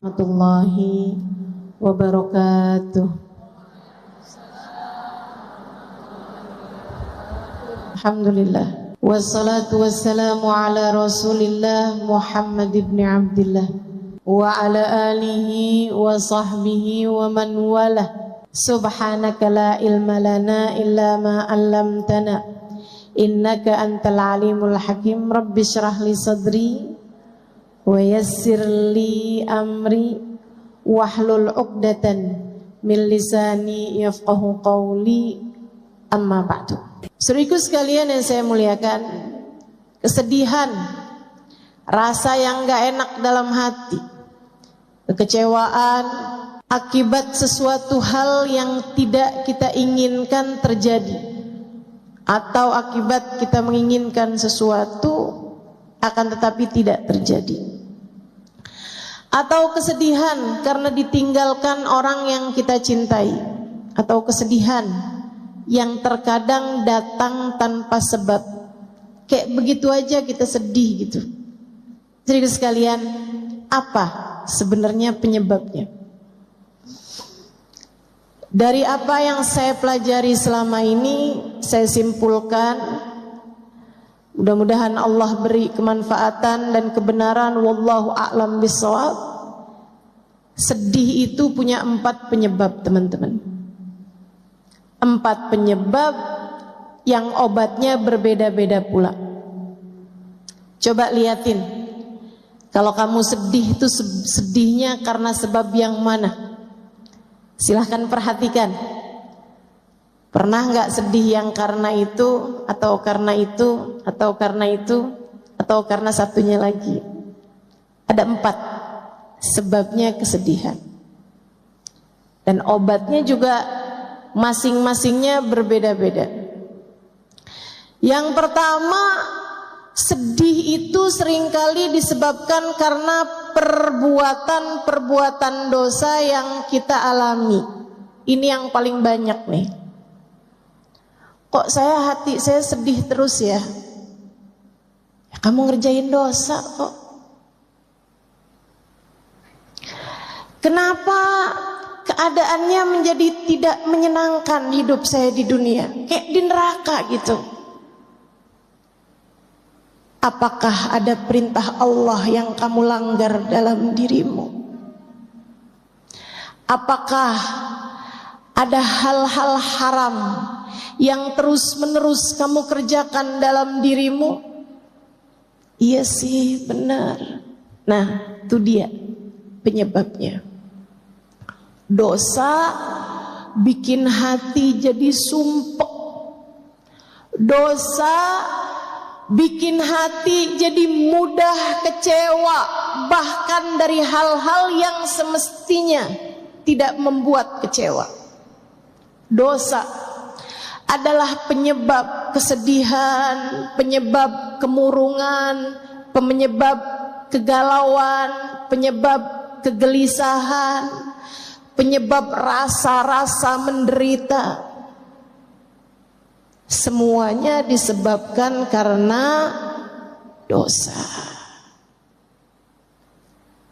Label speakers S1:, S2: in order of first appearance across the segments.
S1: Warahmatullahi wabarakatuh. Alhamdulillah. Wassalatu wassalamu ala Rasulillah Muhammad ibn Abdillah wa ala alihi wa sahbihi wa man walah. Subhanaka la ilma lana illa ma 'allamtana innaka antal alimul hakim. Rabbi shrah li sadri wa yassir li amri wahlul 'uqdatan min lisani yafqahu qawli, amma ba'du. Saudaraku sekalian yang saya muliakan, kesedihan, rasa yang gak enak dalam hati, kekecewaan akibat sesuatu hal yang tidak kita inginkan terjadi, atau akibat kita menginginkan sesuatu akan tetapi tidak terjadi, atau kesedihan karena ditinggalkan orang yang kita cintai, atau kesedihan yang terkadang datang tanpa sebab, kayak begitu aja kita sedih gitu. Jadi sekalian, apa sebenarnya penyebabnya? Dari apa yang saya pelajari selama ini, saya simpulkan, mudah-mudahan Allah beri kemanfaatan dan kebenaran, wallahu a'lam bishawab. Sedih itu punya 4 penyebab, teman-teman. 4 penyebab yang obatnya berbeda-beda pula. Coba liatin, kalau kamu sedih itu sedihnya karena sebab yang mana? Silahkan perhatikan. Pernah nggak sedih yang karena itu, atau karena itu, atau karena itu, atau karena satunya lagi? Ada 4 sebabnya kesedihan. Dan obatnya juga masing-masingnya berbeda-beda. Yang pertama, sedih itu seringkali disebabkan karena perbuatan-perbuatan dosa yang kita alami. Ini yang paling banyak nih. Kok hati saya sedih terus ya? Ya kamu ngerjain dosa kok. Kenapa keadaannya menjadi tidak menyenangkan hidup saya di dunia? Kayak di neraka gitu. Apakah ada perintah Allah yang kamu langgar dalam dirimu? Apakah ada hal-hal haram yang terus-menerus kamu kerjakan dalam dirimu? Iya sih, benar. Nah, itu dia penyebabnya. Dosa bikin hati jadi sumpek. Dosa bikin hati jadi mudah kecewa, bahkan dari hal-hal yang semestinya tidak membuat kecewa. Dosa adalah penyebab kesedihan, penyebab kemurungan, penyebab kegalauan, penyebab kegelisahan, penyebab rasa-rasa menderita. Semuanya disebabkan karena dosa.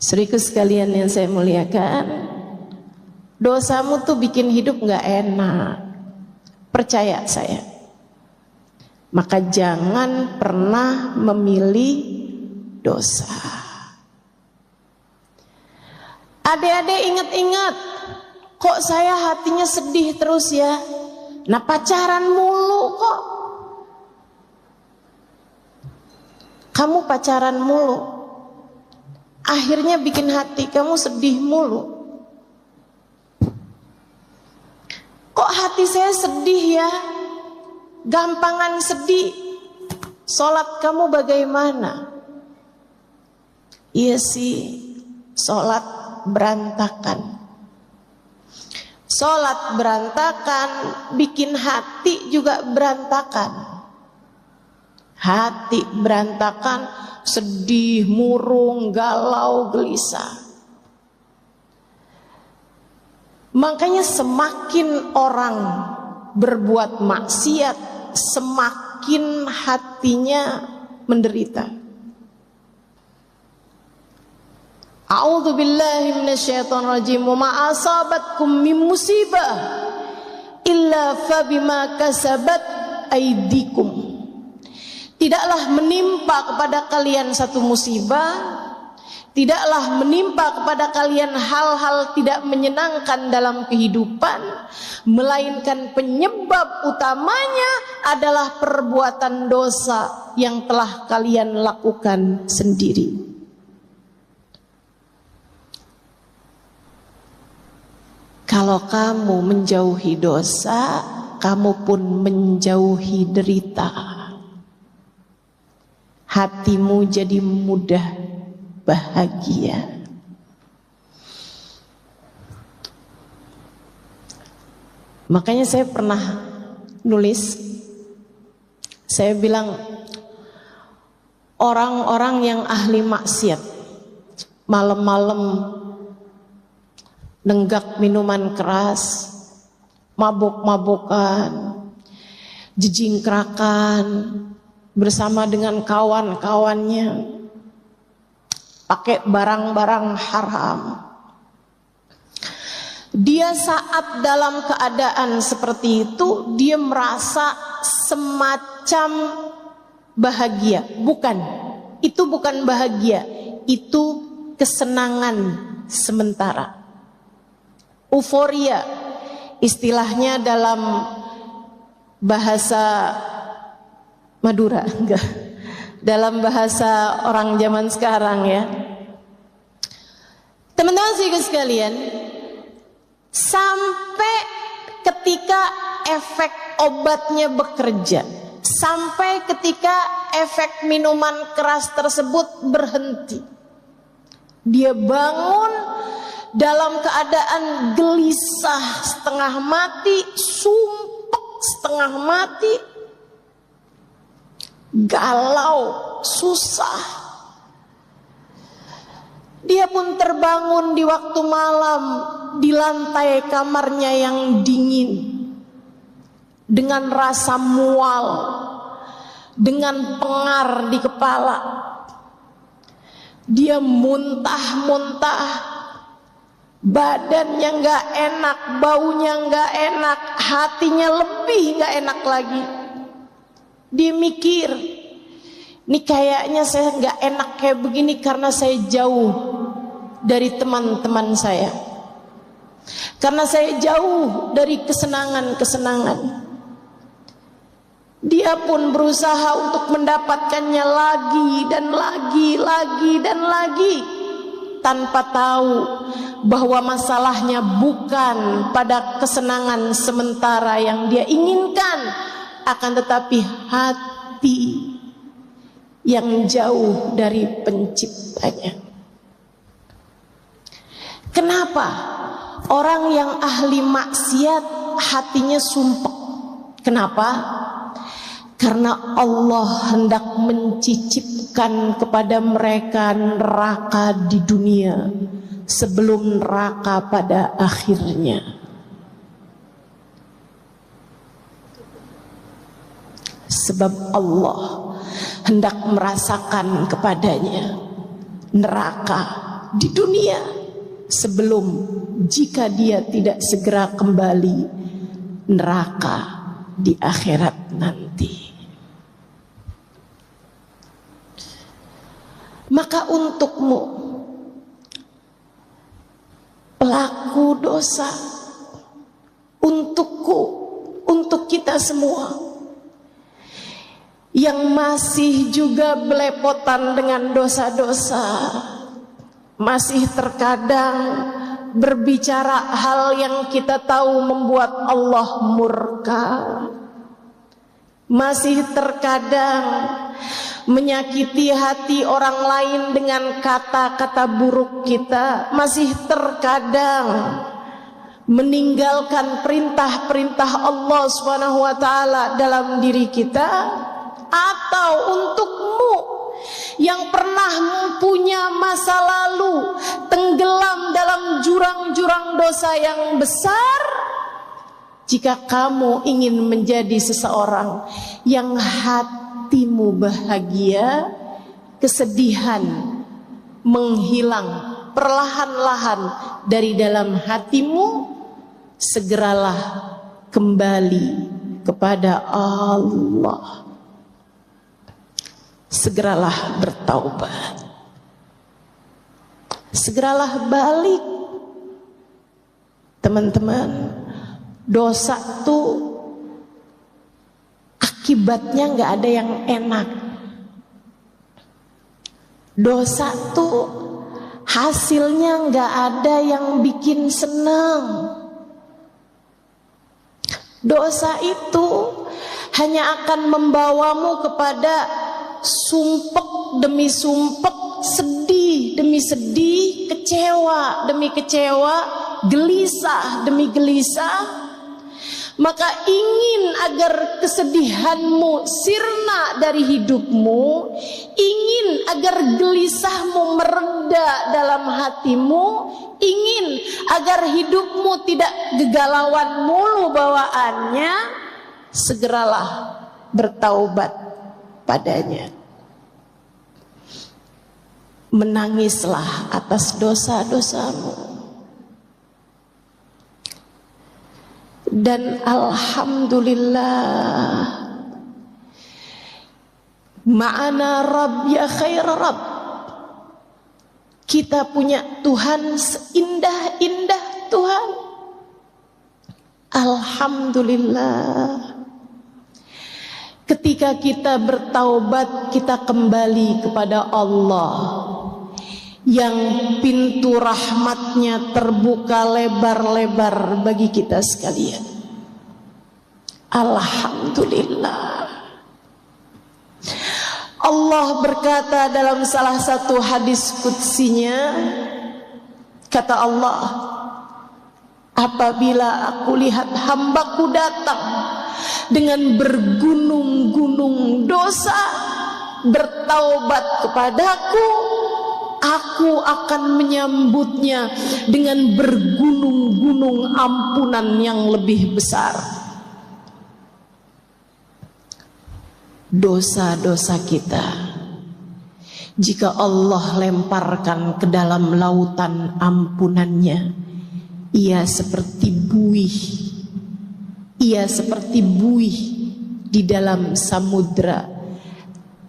S1: Saudaraku sekalian yang saya muliakan, dosamu tuh bikin hidup gak enak. Percaya saya. Maka jangan pernah memilih dosa. Adik-adik ingat-ingat, kok saya hatinya sedih terus ya? Nah, pacaran mulu kok. Kamu pacaran mulu, akhirnya bikin hati kamu sedih mulu. Kok hati saya sedih ya? Gampangan sedih. Sholat kamu bagaimana? Iya sih, sholat berantakan. Sholat berantakan, bikin hati juga berantakan. Hati berantakan, sedih, murung, galau, gelisah. Makanya semakin orang berbuat maksiat, semakin hatinya menderita. A'udzu billahi minasyaitonir rajim. Wa ma asabatkum min musibah illa fabima kasabat aydikum. Tidaklah menimpa kepada kalian satu musibah, tidaklah menimpa kepada kalian hal-hal tidak menyenangkan dalam kehidupan, melainkan penyebab utamanya adalah perbuatan dosa yang telah kalian lakukan sendiri. Kalau kamu menjauhi dosa, kamu pun menjauhi derita. Hatimu jadi mudah bahagia. Makanya saya pernah nulis, saya bilang orang-orang yang ahli maksiat malam-malam nenggak minuman keras, mabuk-mabukan, jejingkrakan bersama dengan kawan-kawannya, pakai barang-barang haram. Dia saat dalam keadaan seperti itu, dia merasa semacam bahagia. Bukan, itu bukan bahagia, itu kesenangan sementara. Euforia, istilahnya dalam bahasa Madura, enggak, dalam bahasa orang zaman sekarang ya. Teman-teman sekalian, sampai ketika efek obatnya bekerja, sampai ketika efek minuman keras tersebut berhenti, dia bangun dalam keadaan gelisah, setengah mati, sumpek setengah mati, galau, susah. Dia pun terbangun di waktu malam di lantai kamarnya yang dingin, dengan rasa mual, dengan pengar di kepala. Dia muntah-muntah, badannya gak enak, baunya gak enak, hatinya lebih gak enak lagi. Dia mikir, ini kayaknya saya gak enak kayak begini karena saya jauh dari teman-teman saya, karena saya jauh dari kesenangan-kesenangan. Dia pun berusaha untuk mendapatkannya lagi dan lagi dan lagi, tanpa tahu bahwa masalahnya bukan pada kesenangan sementara yang dia inginkan, akan tetapi hati yang jauh dari penciptanya. Kenapa orang yang ahli maksiat hatinya sumpek? Kenapa? Karena Allah hendak mencicipkan kepada mereka neraka di dunia sebelum neraka pada akhirnya. Sebab Allah hendak merasakan kepadanya neraka di dunia sebelum, jika dia tidak segera kembali, neraka di akhirat nanti. Maka untukmu, pelaku dosa, untukku, untuk kita semua yang masih juga belepotan dengan dosa-dosa, masih terkadang berbicara hal yang kita tahu membuat Allah murka, masih terkadang menyakiti hati orang lain dengan kata-kata buruk kita, masih terkadang meninggalkan perintah-perintah Allah SWT dalam diri kita. Atau untukmu yang pernah mempunyai masa lalu tenggelam dalam jurang-jurang dosa yang besar, jika kamu ingin menjadi seseorang yang hatimu bahagia, kesedihan menghilang perlahan-lahan dari dalam hatimu, segeralah kembali kepada Allah. Segeralah bertaubat. Segeralah balik. Teman-teman, dosa tuh akibatnya nggak ada yang enak. Dosa tuh hasilnya nggak ada yang bikin senang. Dosa itu hanya akan membawamu kepada sumpek demi sumpek, sedih demi sedih, kecewa demi kecewa, gelisah demi gelisah. Maka ingin agar kesedihanmu sirna dari hidupmu, ingin agar gelisahmu mereda dalam hatimu, ingin agar hidupmu tidak gegalauan mulu bawaannya, segeralah bertaubat padanya. Menangislah atas dosa-dosamu. Dan alhamdulillah, ma'ana Rabb ya khair Rabb. Kita punya Tuhan seindah-indah Tuhan. Alhamdulillah. Ketika kita bertaubat, kita kembali kepada Allah yang pintu rahmatnya terbuka lebar-lebar bagi kita sekalian. Alhamdulillah. Allah berkata dalam salah satu hadis qudsinya, kata Allah, apabila aku lihat hambaku datang dengan bergunung-gunung dosa, bertaubat kepadaku, aku akan menyambutnya dengan bergunung-gunung ampunan yang lebih besar. Dosa-dosa kita, jika Allah lemparkan ke dalam lautan ampunannya, ia seperti buih. Ia seperti buih di dalam samudra,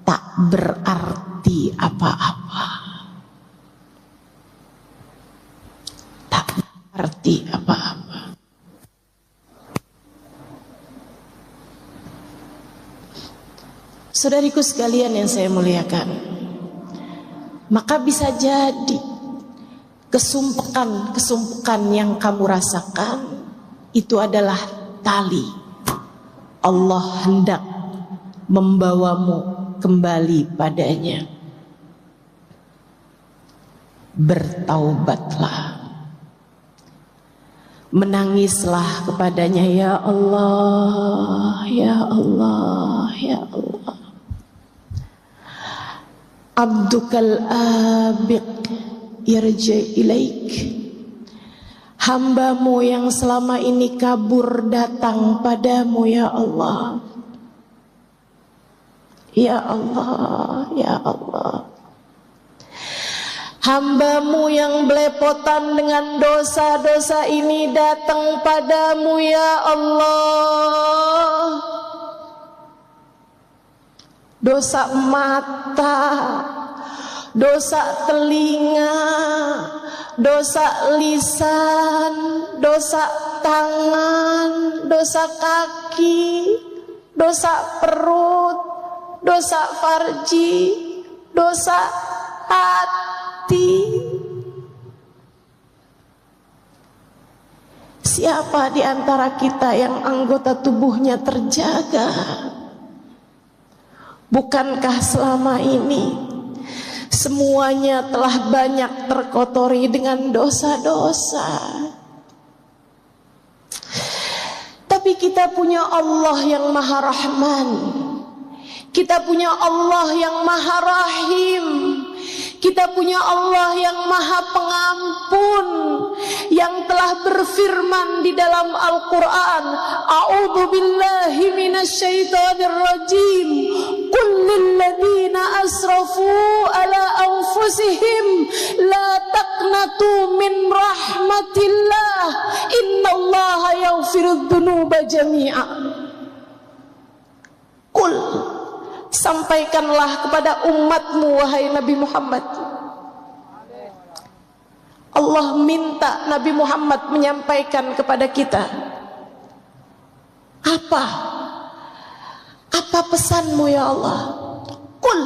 S1: tak berarti apa-apa. Tak berarti apa-apa. Saudariku sekalian yang saya muliakan, maka bisa jadi kesumpekan yang kamu rasakan itu adalah tali. Allah hendak membawamu kembali padanya. Bertaubatlah, menangislah kepadanya, ya Allah, ya Allah, ya Allah. Abdukal abiq yarji ilaik. Hambamu yang selama ini kabur datang padamu, ya Allah. Ya Allah, ya Allah. Hambamu yang belepotan dengan dosa-dosa ini datang padamu, ya Allah. Dosa mata, dosa telinga, dosa lisan, dosa tangan, dosa kaki, dosa perut, dosa farji, dosa hati. Siapa di antara kita yang anggota tubuhnya terjaga? Bukankah selama ini semuanya telah banyak terkotori dengan dosa-dosa? Tapi kita punya Allah yang Maha Rahman. Kita punya Allah yang Maha Rahim. Kita punya Allah yang Maha Pengampun, yang telah berfirman di dalam Al-Quran, A'udzu billahi minasyaitonir rajim, qul lil ladzina asrafu ala anfusihim la taqnatu min rahmatillah innallaha yaghfirudz dzunuba jami'a. Qul, sampaikanlah kepada umatmu wahai Nabi Muhammad. Allah minta Nabi Muhammad menyampaikan kepada kita. Apa pesanmu ya Allah? Qul,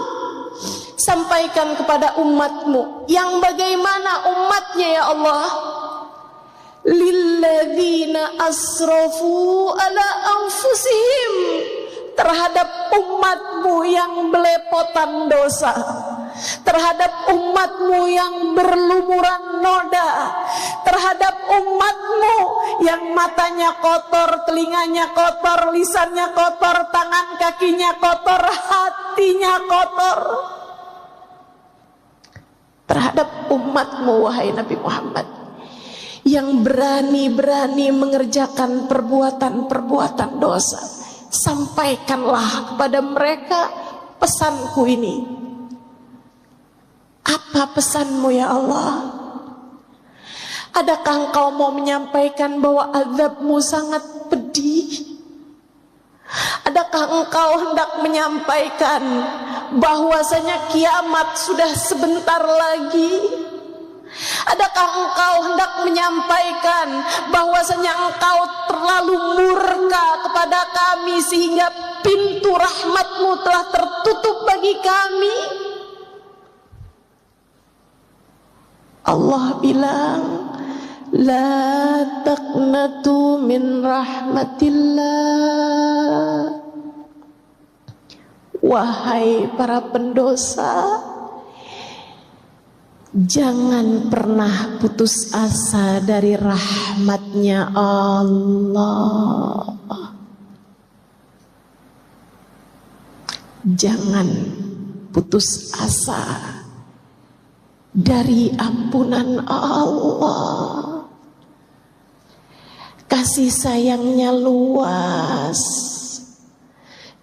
S1: sampaikan kepada umatmu. Yang bagaimana umatnya ya Allah? Lilladzina asrafu ala anfusihim, terhadap umatmu yang belepotan dosa, terhadap umatmu yang berlumuran noda, terhadap umatmu yang matanya kotor, telinganya kotor, lisannya kotor, tangan kakinya kotor, hatinya kotor. Terhadap umatmu wahai Nabi Muhammad yang berani-berani mengerjakan perbuatan-perbuatan dosa, sampaikanlah kepada mereka pesanku ini. Apa pesanmu ya Allah? Adakah engkau mau menyampaikan bahwa azabmu sangat pedih? Adakah engkau hendak menyampaikan bahwasanya kiamat sudah sebentar lagi? Adakah engkau hendak menyampaikan bahwasanya engkau terlalu murka kepada kami sehingga pintu rahmatmu telah tertutup bagi kami? Allah bilang, la taqnatu min rahmatillah. Wahai para pendosa, jangan pernah putus asa dari rahmatnya Allah. Jangan putus asa dari ampunan Allah. Kasih sayangnya luas.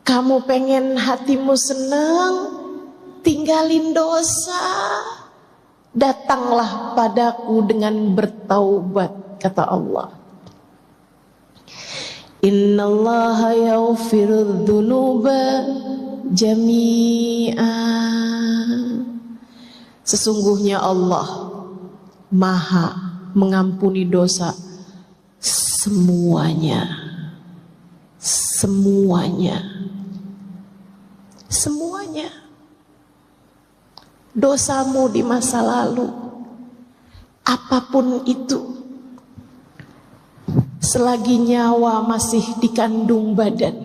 S1: Kamu pengen hatimu senang, tinggalin dosa. Datanglah padaku dengan bertaubat, kata Allah. Innallaha yaghfirudz dzunuba jami'a. Sesungguhnya Allah Maha mengampuni dosa semuanya. Semuanya. Semuanya. Dosamu di masa lalu, apapun itu, selagi nyawa masih dikandung badan,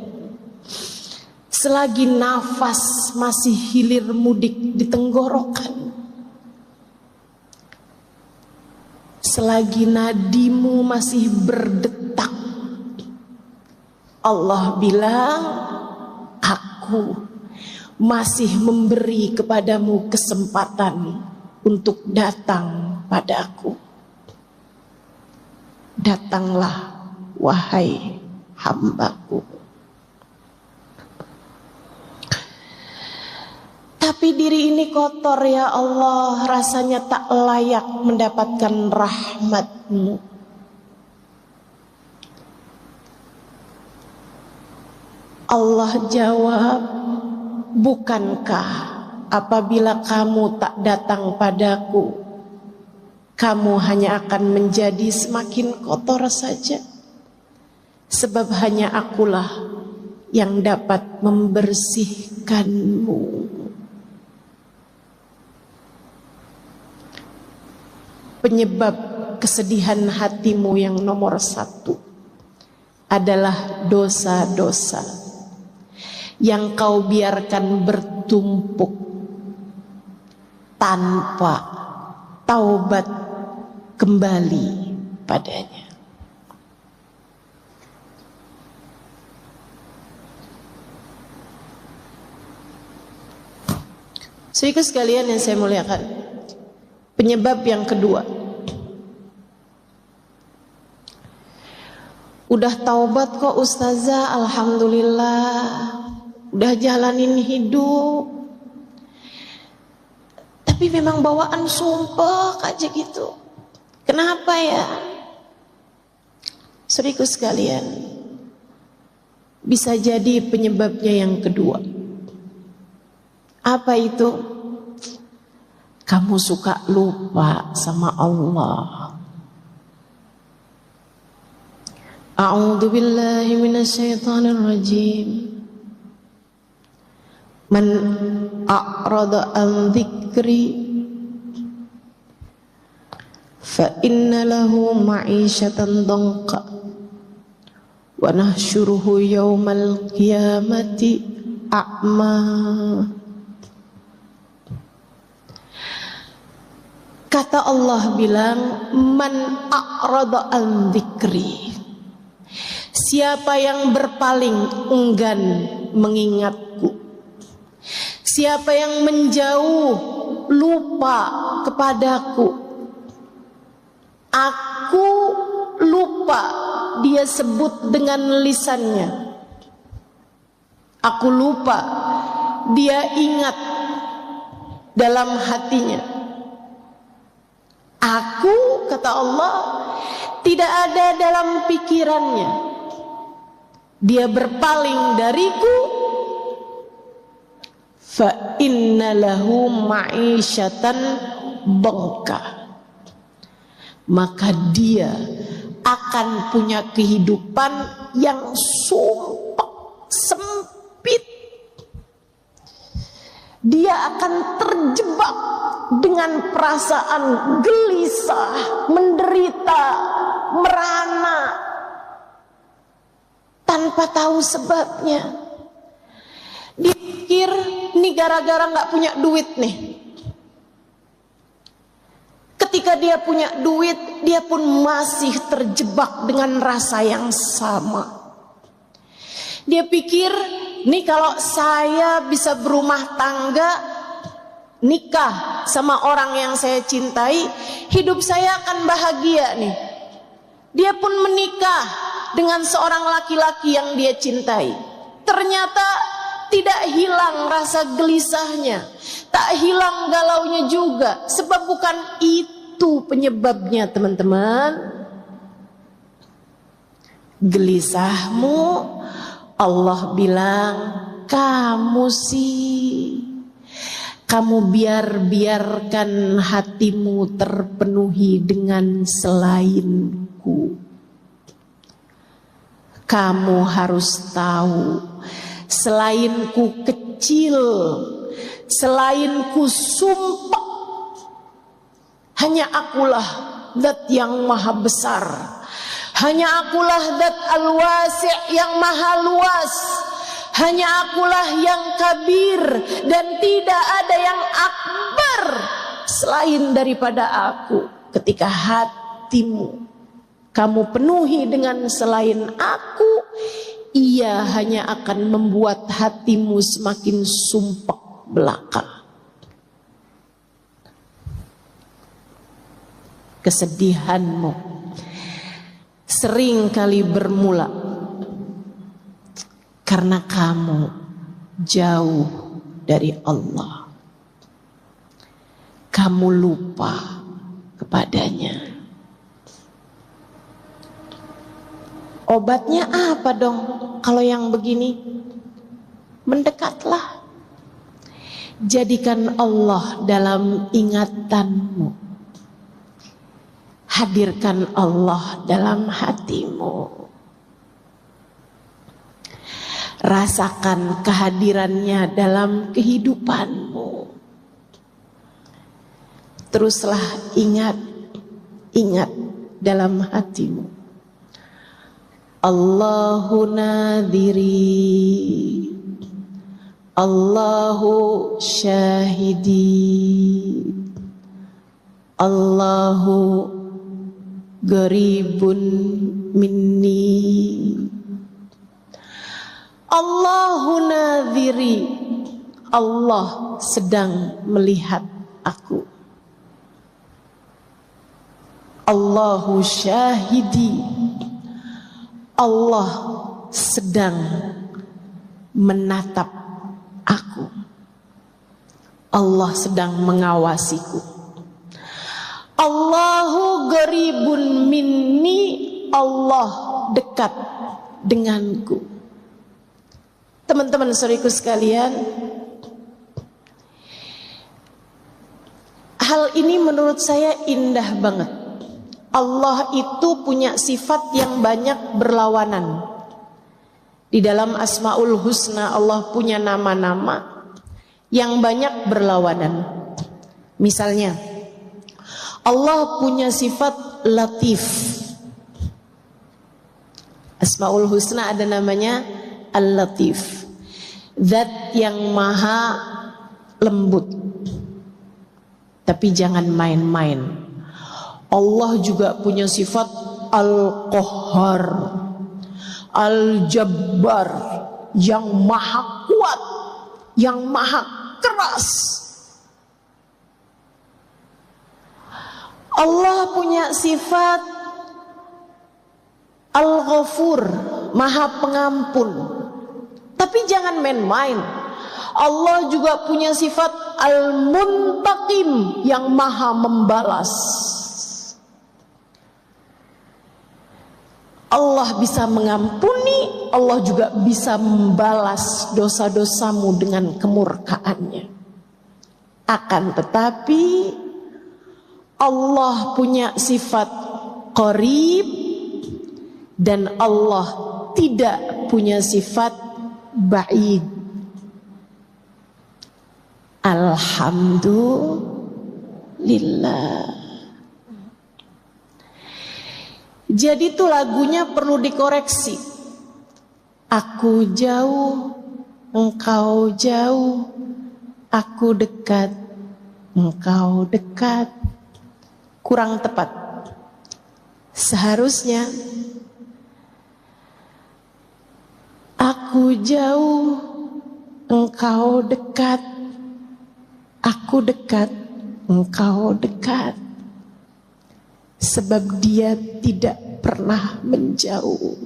S1: selagi nafas masih hilir mudik di tenggorokan, selagi nadimu masih berdetak, Allah bilang, aku masih memberi kepadamu kesempatan untuk datang padaku. Datanglah wahai hambaku. Tapi diri ini kotor ya Allah, rasanya tak layak mendapatkan rahmat-Mu. Allah jawab, bukankah apabila kamu tak datang padaku, kamu hanya akan menjadi semakin kotor saja? Sebab hanya akulah yang dapat membersihkanmu. Penyebab kesedihan hatimu yang nomor satu adalah dosa-dosa yang kau biarkan bertumpuk tanpa taubat kembali padanya. Saudara sekalian yang saya muliakan, penyebab yang kedua, udah taubat kok ustazah, alhamdulillah. udah jalanin hidup, tapi memang bawaan sumpah aja gitu. Kenapa ya? Saudaraku sekalian, bisa jadi penyebabnya yang kedua. Apa itu? Kamu suka lupa sama Allah. A'udzu billahi minasyaitonir rajim. Man a'rada an dzikri fa inna lahu ma'isyatan dhanqa wa nahsyuruhu yaumal qiyamati a'ma. Kata Allah bilang, man a'rada an dzikri, siapa yang berpaling enggan mengingatku, siapa yang menjauh lupa kepadaku, aku lupa, dia sebut dengan lisannya, aku lupa, dia ingat dalam hatinya. Aku, kata Allah, tidak ada dalam pikirannya. Dia berpaling dariku. Fa inna lahu ma'isyatan dhanqa, maka dia akan punya kehidupan yang sumpah, sempit. Dia akan terjebak dengan perasaan gelisah, menderita, merana, tanpa tahu sebabnya. Dia pikir ini gara-gara gak punya duit nih. Ketika dia punya duit, dia pun masih terjebak dengan rasa yang sama. Dia pikir, nih kalau saya bisa berumah tangga, nikah sama orang yang saya cintai, hidup saya akan bahagia nih. Dia pun menikah dengan seorang laki-laki yang dia cintai. Ternyata tidak hilang rasa gelisahnya, tak hilang galaunya juga. Sebab bukan itu penyebabnya, teman-teman. Gelisahmu, Allah bilang, kamu biarkan hatimu terpenuhi dengan selainku. Kamu harus tahu, selainku kecil, selainku sumpah, hanya akulah zat yang maha besar, hanya akulah zat al-wasi' yang maha luas, hanya akulah yang kabir, dan tidak ada yang akbar selain daripada aku. Ketika hatimu kamu penuhi dengan selain aku, ia hanya akan membuat hatimu semakin sumpek belaka. Kesedihanmu sering kali bermula karena kamu jauh dari Allah. Kamu lupa kepadanya. Obatnya apa dong kalau yang begini? Mendekatlah. Jadikan Allah dalam ingatanmu. Hadirkan Allah dalam hatimu. Rasakan kehadirannya dalam kehidupanmu. Teruslah ingat dalam hatimu. Allahu nadhiri, Allahu syahidi, Allahu garibun minni. Allahu nadhiri, Allah sedang melihat aku. Allahu syahidi, Allah sedang menatap Allah sedang mengawasiku. Allahu qaribun minni, Allah dekat denganku. Teman-teman saudaraku sekalian, hal ini menurut saya indah banget. Allah itu punya sifat yang banyak berlawanan. Di dalam Asmaul Husna Allah punya nama-nama yang banyak berlawanan. Misalnya, Allah punya sifat Latif. Asmaul Husna ada namanya Al-Latif, zat yang maha lembut. Tapi jangan main-main. Allah juga punya sifat Al-Qahhar, Al-Jabbar, yang maha kuat, yang maha keras. Allah punya sifat Al-Ghafur, maha pengampun. Tapi jangan main-main. Allah juga punya sifat Al-Muntaqim, yang maha membalas. Allah bisa mengampuni, Allah juga bisa membalas dosa-dosamu dengan kemurkaannya. Akan tetapi Allah punya sifat Qarib dan Allah tidak punya sifat Ba'id. Alhamdulillah. Jadi itu lagunya perlu dikoreksi. Aku jauh, engkau jauh, aku dekat, engkau dekat. Kurang tepat. Seharusnya aku jauh, engkau dekat, aku dekat, engkau dekat. Sebab dia tidak pernah menjauh.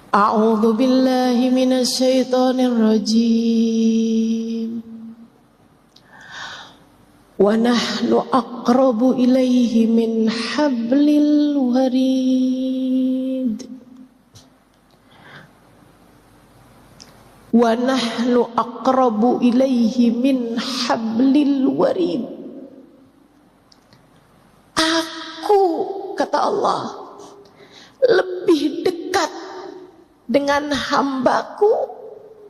S1: A'udzu billahi minasyaitonir rajim. Wa nahnu aqrabu ilaihi min hablil warid. Wa nahnu aqrabu ilaihi min hablil warid. Aku, kata Allah, lebih dekat dengan hambaku,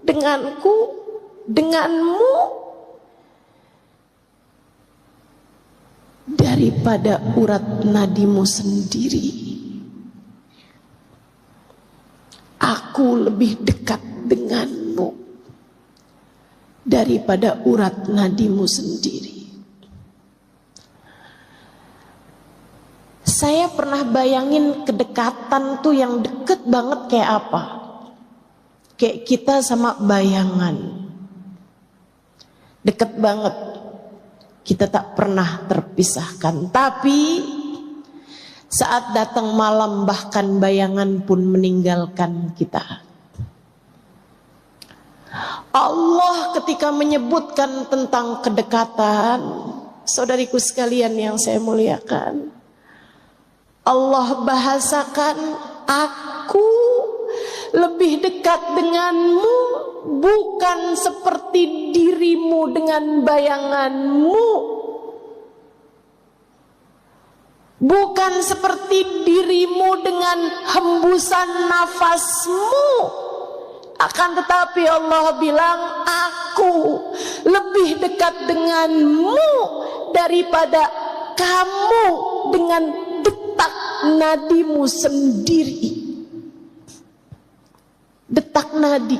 S1: denganku, denganmu daripada urat nadimu sendiri. Aku lebih dekat denganmu daripada urat nadimu sendiri. Saya pernah bayangin kedekatan tuh yang deket banget kayak apa. Kayak kita sama bayangan. Deket banget. Kita tak pernah terpisahkan. Tapi saat datang malam bahkan bayangan pun meninggalkan kita. Allah ketika menyebutkan tentang kedekatan, saudariku sekalian yang saya muliakan, Allah bahasakan, aku lebih dekat denganmu, bukan seperti dirimu dengan bayanganmu, bukan seperti dirimu dengan hembusan nafasmu. Akan tetapi Allah bilang, aku lebih dekat denganmu daripada kamu dengan detak nadimu sendiri. Detak nadi.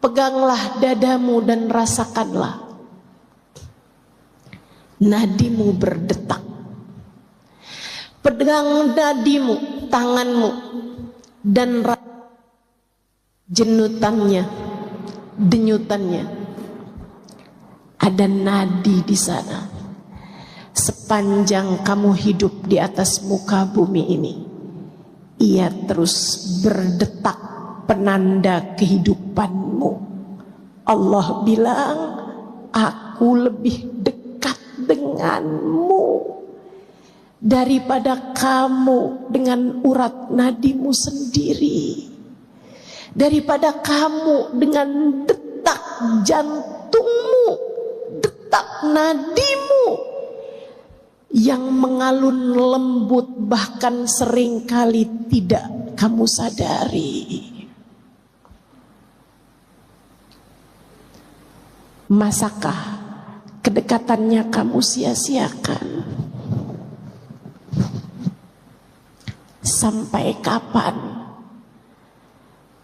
S1: Peganglah dadamu dan rasakanlah. Nadimu berdetak. Pegang nadimu, tanganmu, dan jenutannya, denyutannya. Ada nadi di sana. Sepanjang kamu hidup di atas muka bumi ini, ia terus berdetak, penanda kehidupanmu. Allah bilang, aku lebih dekat denganmu daripada kamu dengan urat nadimu sendiri, daripada kamu dengan detak jantungmu, detak nadimu yang mengalun lembut, bahkan seringkali tidak kamu sadari. Masakah kedekatannya kamu sia-siakan? Sampai kapan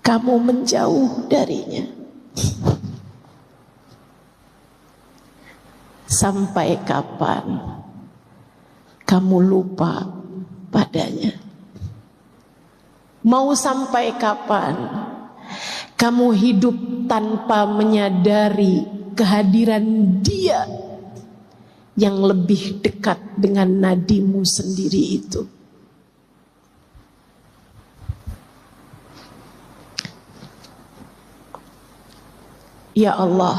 S1: kamu menjauh darinya? Sampai kapan kamu lupa padanya? Mau sampai kapan kamu hidup tanpa menyadari kehadiran Dia yang lebih dekat dengan nadimu sendiri itu? Ya Allah,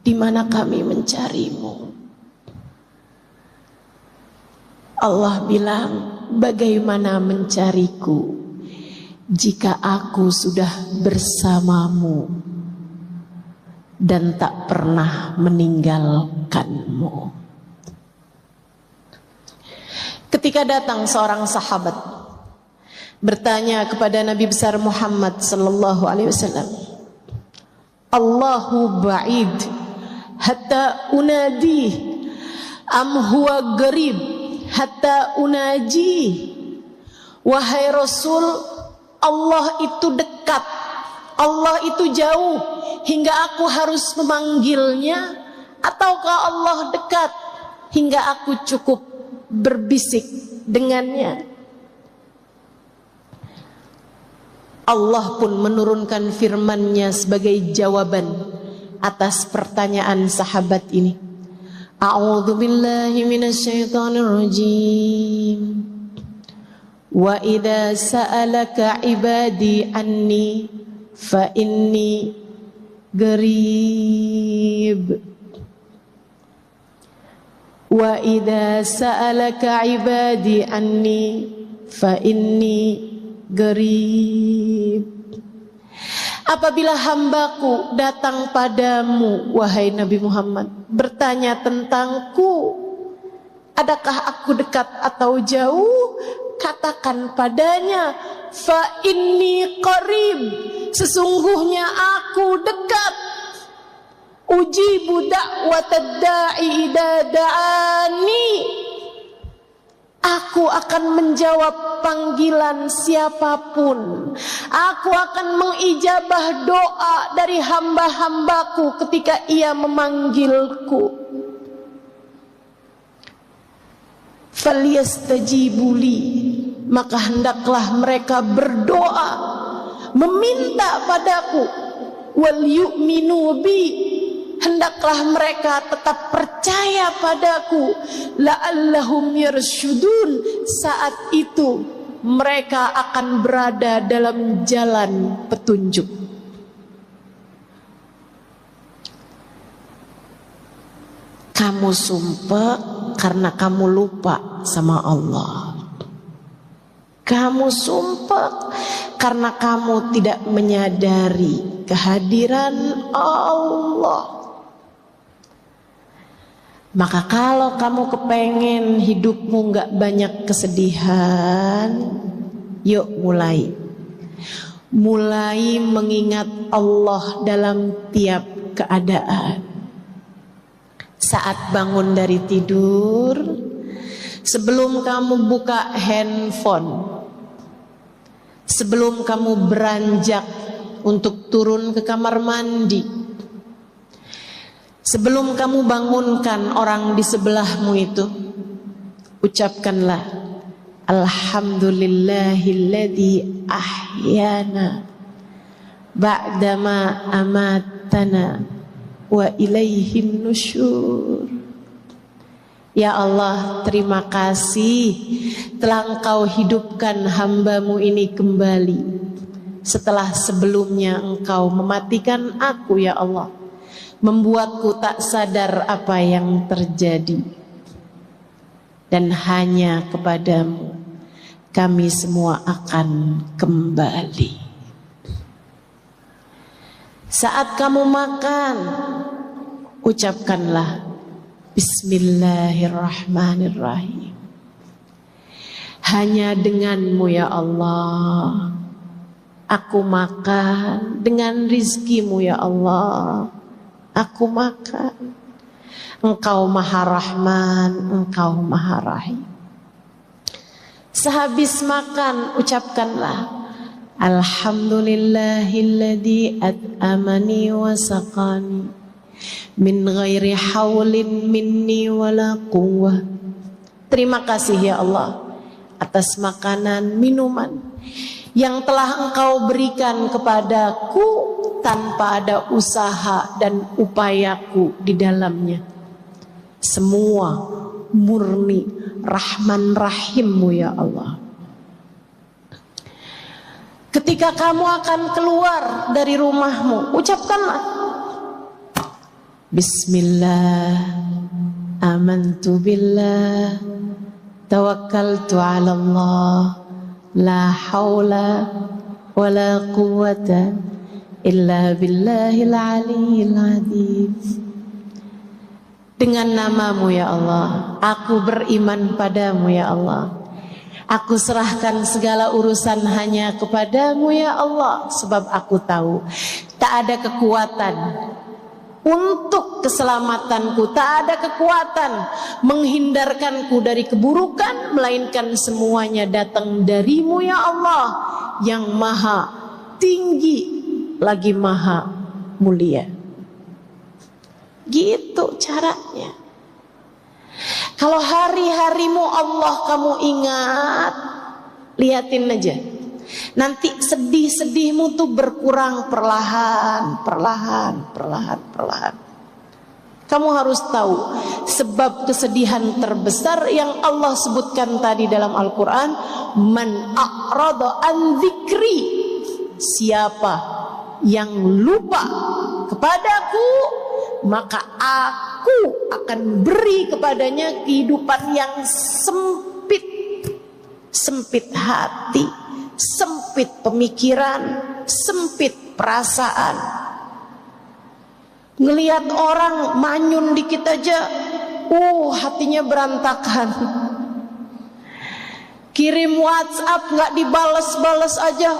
S1: di mana kami mencarimu? Allah bilang, bagaimana mencariku jika aku sudah bersamamu dan tak pernah meninggalkanmu? Ketika datang seorang sahabat bertanya kepada Nabi besar Muhammad sallallahu alaihi wasallam, Allahu ba'id hatta unadi am huwa garib hatta unaji. Wahai Rasul, Allah itu dekat, Allah itu jauh hingga aku harus memanggilnya, ataukah Allah dekat hingga aku cukup berbisik dengannya? Allah pun menurunkan firman-Nya sebagai jawaban atas pertanyaan sahabat ini. A'udzu billahi minasyaitonir rajim. Wa idza sa'alaka 'ibadi anni fa inni qarib. Wa idza sa'alaka 'ibadi anni fa inni garib. Apabila hambaku datang padamu, wahai Nabi Muhammad, bertanya tentangku, adakah aku dekat atau jauh? Katakan padanya, fa inni qarib, sesungguhnya aku dekat. Ujibu da'watad da'i idza da'ani, aku akan menjawab panggilan siapapun. Aku akan mengijabah doa dari hamba-hambaku ketika ia memanggilku. Falyastajibuli, maka hendaklah mereka berdoa, meminta padaku. Wal yu'minu bi, hendaklah mereka tetap percaya padaku. La'allahum yarsyudun, saat itu mereka akan berada dalam jalan petunjuk. Kamu sumpah karena kamu lupa sama Allah. Kamu sumpah karena kamu tidak menyadari kehadiran Allah. Maka kalau kamu kepengen hidupmu gak banyak kesedihan, yuk mulai mengingat Allah dalam tiap keadaan. Saat bangun dari tidur, sebelum kamu buka handphone, sebelum kamu beranjak untuk turun ke kamar mandi, sebelum kamu bangunkan orang di sebelahmu itu, ucapkanlah Alhamdulillahilladzi ahyana ba'dama amatana wa ilaihin nusyur. Ya Allah, terima kasih telah Engkau hidupkan hambamu ini kembali setelah sebelumnya Engkau mematikan aku ya Allah, membuatku tak sadar apa yang terjadi. Dan hanya kepadamu kami semua akan kembali. Saat kamu makan, ucapkanlah Bismillahirrahmanirrahim. Hanya denganmu ya Allah aku makan, dengan rizkimu ya Allah aku makan. Engkau Maha Rahman, Engkau Maha Rahim. Sehabis makan ucapkanlah Alhamdulillahilladzi at'amani wa saqani min ghairi haulin minni wala quwwah. Terima kasih ya Allah atas makanan, minuman yang telah Engkau berikan kepadaku tanpa ada usaha dan upayaku di dalamnya. Semua murni Rahman Rahimmu ya Allah. Ketika kamu akan keluar dari rumahmu, ucapkanlah Bismillah, amantu billah, tawakkaltu ala Allah, la hawla wa la quwwata illa billahil aliyyil azim. Dengan namamu ya Allah, aku beriman padamu ya Allah. Aku serahkan segala urusan hanya kepadamu ya Allah. Sebab aku tahu tak ada kekuatan untuk keselamatanku, tak ada kekuatan menghindarkanku dari keburukan, melainkan semuanya datang darimu ya Allah, yang maha tinggi lagi maha mulia. Gitu caranya. Kalau hari-harimu Allah kamu ingat, liatin aja. Nanti sedih-sedihmu tuh berkurang perlahan. Kamu harus tahu sebab kesedihan terbesar yang Allah sebutkan tadi dalam Al-Quran, man a'rada an dzikri, siapa yang lupa kepadaku, maka aku akan beri kepadanya kehidupan yang sempit. Sempit hati, sempit pemikiran, sempit perasaan. Ngelihat orang manyun dikit aja, hatinya berantakan. Kirim WhatsApp gak dibales-bales aja,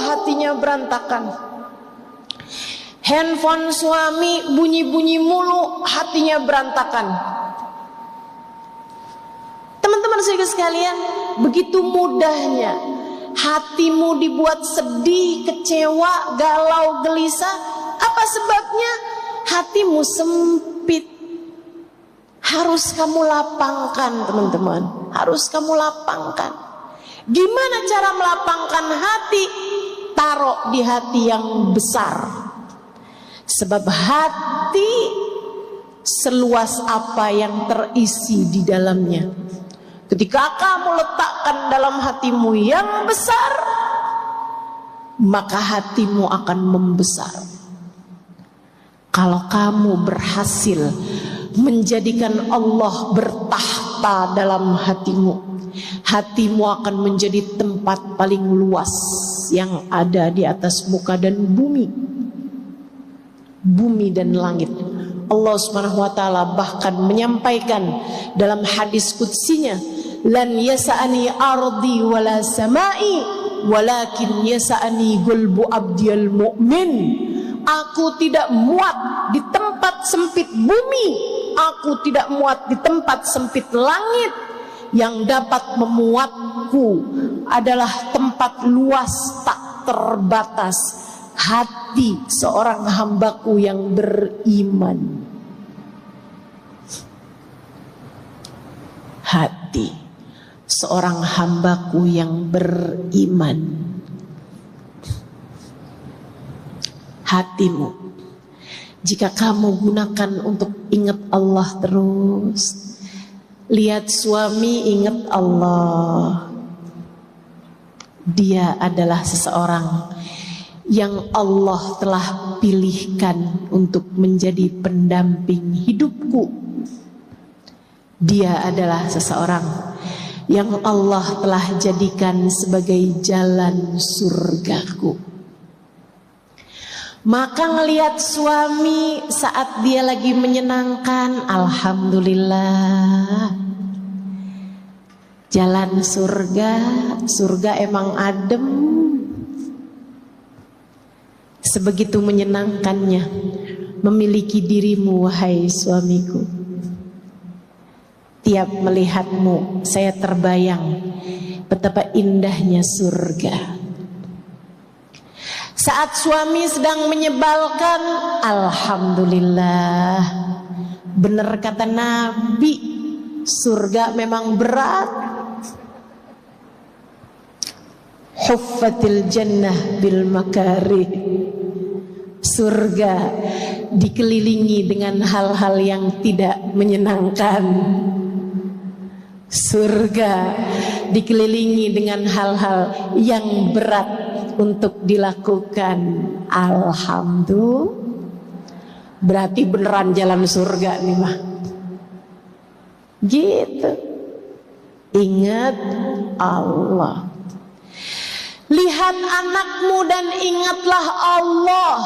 S1: hatinya berantakan. Handphone suami bunyi-bunyi mulu, hatinya berantakan. Teman-teman sekalian, begitu mudahnya hatimu dibuat sedih, kecewa, galau, gelisah. Apa sebabnya? Hatimu sempit. Harus kamu lapangkan teman-teman, harus kamu lapangkan. Gimana cara melapangkan hati? Taruh di hati yang besar. Sebab hati seluas apa yang terisi di dalamnya. Ketika kamu letakkan dalam hatimu yang besar, maka hatimu akan membesar. Kalau kamu berhasil menjadikan Allah bertahta dalam hatimu, hatimu akan menjadi tempat paling luas yang ada di atas muka dan bumi. Bumi dan langit. Allah Subhanahu wa taala bahkan menyampaikan dalam hadis qudsinya, lan yasa'ani ardi wala samai walakin yasa'ani qalbu abdiyal mu'min. Aku tidak muat di tempat sempit bumi, aku tidak muat di tempat sempit langit. Yang dapat memuatku adalah tempat luas tak terbatas, hati seorang hambaku yang beriman. Hati seorang hambaku yang beriman. Hatimu, jika kamu gunakan untuk ingat Allah terus, lihat suami ingat Allah, dia adalah seseorang yang Allah telah pilihkan untuk menjadi pendamping hidupku. Dia adalah seseorang yang Allah telah jadikan sebagai jalan surgaku. Maka ngelihat suami saat dia lagi menyenangkan, alhamdulillah. Jalan surga emang adem. Sebegitu menyenangkannya memiliki dirimu, wahai suamiku. Tiap melihatmu saya terbayang betapa indahnya surga. Saat suami sedang menyebalkan, alhamdulillah. Benar kata Nabi, surga memang berat. Huffatil jannah bil makarih. Surga dikelilingi dengan hal-hal yang tidak menyenangkan. Surga dikelilingi dengan hal-hal yang berat untuk dilakukan. Alhamdulillah. Berarti beneran jalan surga nih mah. Gitu. Ingat Allah. Lihat anakmu dan ingatlah Allah.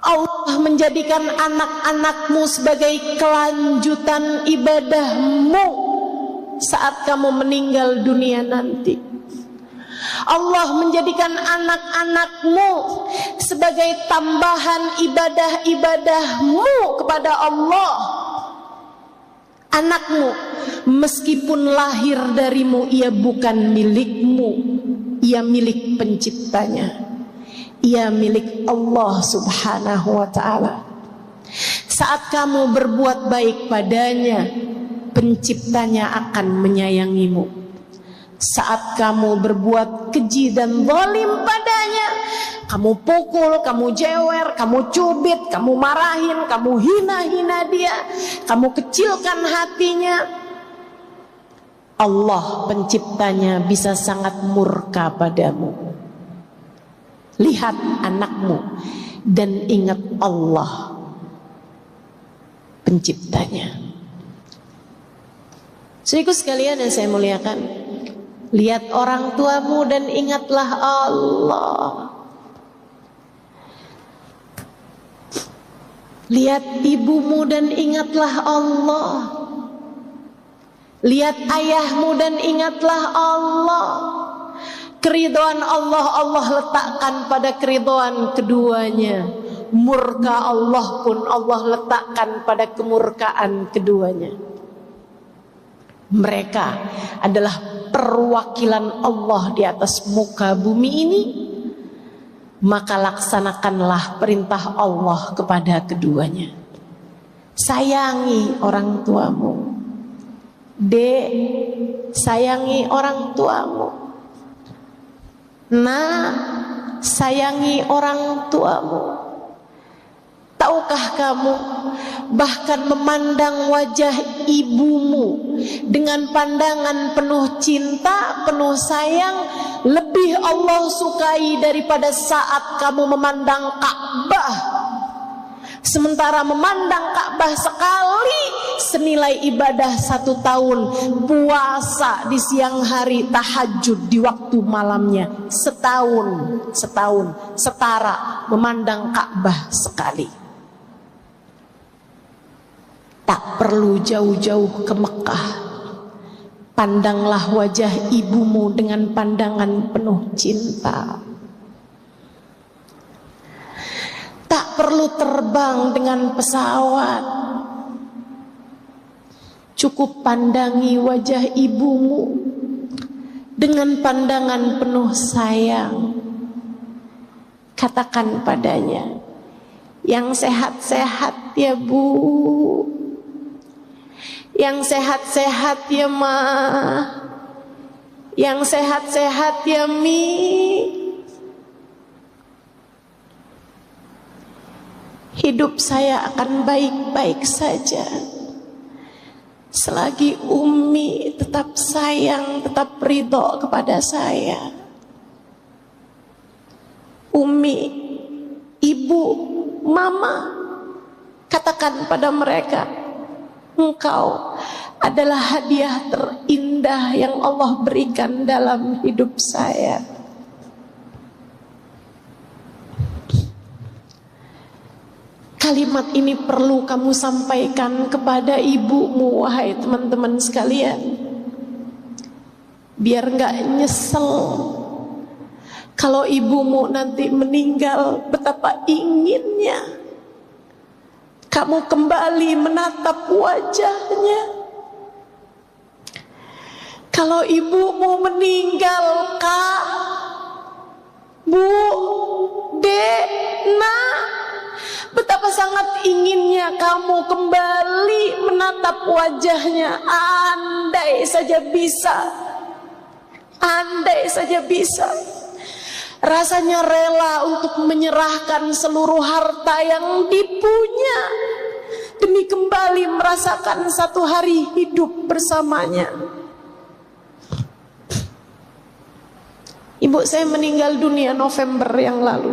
S1: Allah menjadikan anak-anakmu sebagai kelanjutan ibadahmu saat kamu meninggal dunia nanti. Allah menjadikan anak-anakmu sebagai tambahan ibadah-ibadahmu kepada Allah. Anakmu meskipun lahir darimu, ia bukan milikmu, ia milik penciptanya. Ia milik Allah subhanahu wa ta'ala. Saat kamu berbuat baik padanya, penciptanya akan menyayangimu. Saat kamu berbuat keji dan zalim padanya, kamu pukul, kamu jewer, kamu cubit, kamu marahin, kamu hina-hina dia, kamu kecilkan hatinya, Allah penciptanya bisa sangat murka padamu. Lihat anakmu dan ingat Allah penciptanya. Saudaraku sekalian yang saya muliakan, lihat orang tuamu dan ingatlah Allah. Lihat ibumu dan ingatlah Allah. Lihat ayahmu dan ingatlah Allah. Keridhaan Allah, Allah letakkan pada keridhaan keduanya. Murka Allah pun Allah letakkan pada kemurkaan keduanya. Mereka adalah perwakilan Allah di atas muka bumi ini. Maka laksanakanlah perintah Allah kepada keduanya. Sayangi orang tuamu. Dek, sayangi orang tuamu. Nah, sayangi orang tuamu. Tahukah kamu, bahkan memandang wajah ibumu dengan pandangan penuh cinta, penuh sayang, lebih Allah sukai daripada saat kamu memandang Ka'bah. Sementara memandang Ka'bah sekali senilai ibadah 1 tahun, puasa di siang hari, tahajud di waktu malamnya, setahun setara memandang Ka'bah sekali. Tak perlu jauh-jauh ke Mekah. Pandanglah wajah ibumu dengan pandangan penuh cinta. Tak perlu terbang dengan pesawat. Cukup pandangi wajah ibumu dengan pandangan penuh sayang. Katakan padanya, yang sehat-sehat ya Bu, yang sehat-sehat ya Ma, yang sehat-sehat ya Mi. Hidup saya akan baik-baik saja selagi Umi tetap sayang, tetap ridho kepada saya. umi, ibu, mama, katakan pada mereka, engkau adalah hadiah terindah yang Allah berikan dalam hidup saya. Kalimat ini perlu kamu sampaikan kepada ibumu, wahai teman-teman sekalian, biar gak nyesel. Kalau ibumu nanti meninggal, betapa inginnya kamu kembali menatap wajahnya. Kalau ibumu meninggal, Kak, Bu, Dek, Nak, betapa sangat inginnya kamu kembali menatap wajahnya. Andai saja bisa, andai saja bisa, rasanya rela untuk menyerahkan seluruh harta yang dipunya demi kembali merasakan satu hari hidup bersamanya. Ibu saya meninggal dunia November yang lalu.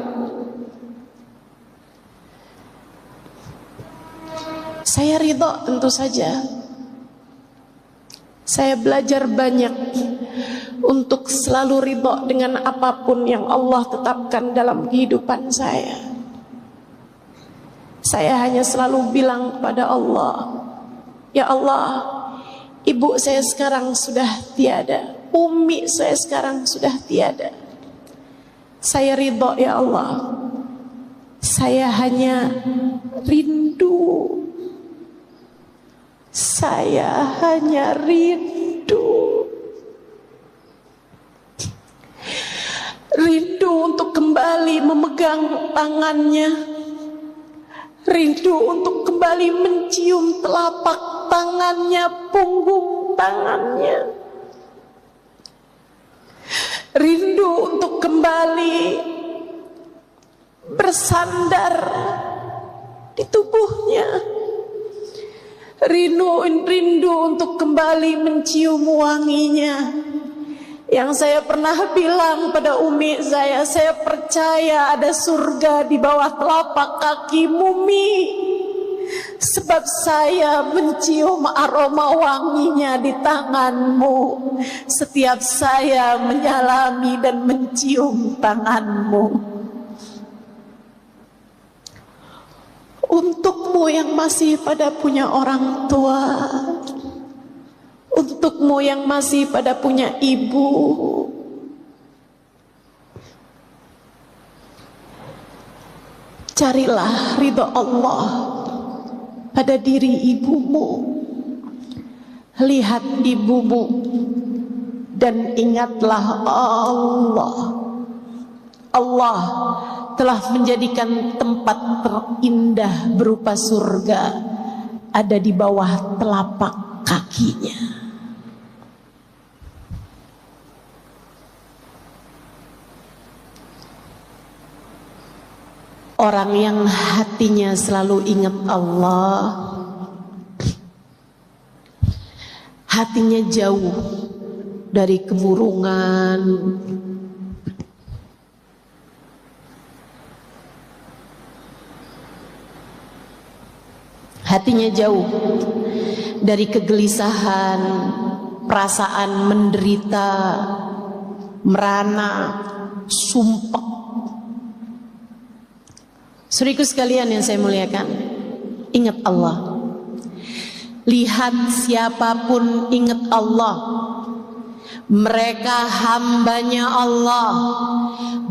S1: Saya ridho tentu saja. Saya belajar banyak untuk selalu ridho dengan apapun yang Allah tetapkan dalam kehidupan saya. Saya hanya selalu bilang kepada Allah, ya Allah, ibu saya sekarang sudah tiada, umi saya sekarang sudah tiada. Saya ridho ya Allah. Saya hanya rindu. Saya hanya rindu. Rindu untuk kembali memegang tangannya. Rindu untuk kembali mencium telapak tangannya, punggung tangannya. Rindu untuk kembali bersandar di tubuhnya. Rindu untuk kembali mencium wanginya. Yang saya pernah bilang pada umi saya percaya ada surga di bawah telapak kaki Mumi, sebab saya mencium aroma wanginya di tanganmu setiap saya menyalami dan mencium tanganmu. Untukmu yang masih pada punya orang tua, untukmu yang masih pada punya ibu, carilah ridho Allah pada diri ibumu. Lihat ibumu dan ingatlah Allah. Allah telah menjadikan tempat terindah berupa surga ada di bawah telapak kakinya. Orang yang hatinya selalu ingat Allah, hatinya jauh dari kemurungan, hatinya jauh dari kegelisahan, perasaan menderita, merana, sumpek. Saudaraku sekalian yang saya muliakan, ingat Allah. Lihat siapapun ingat Allah. Mereka hambanya Allah.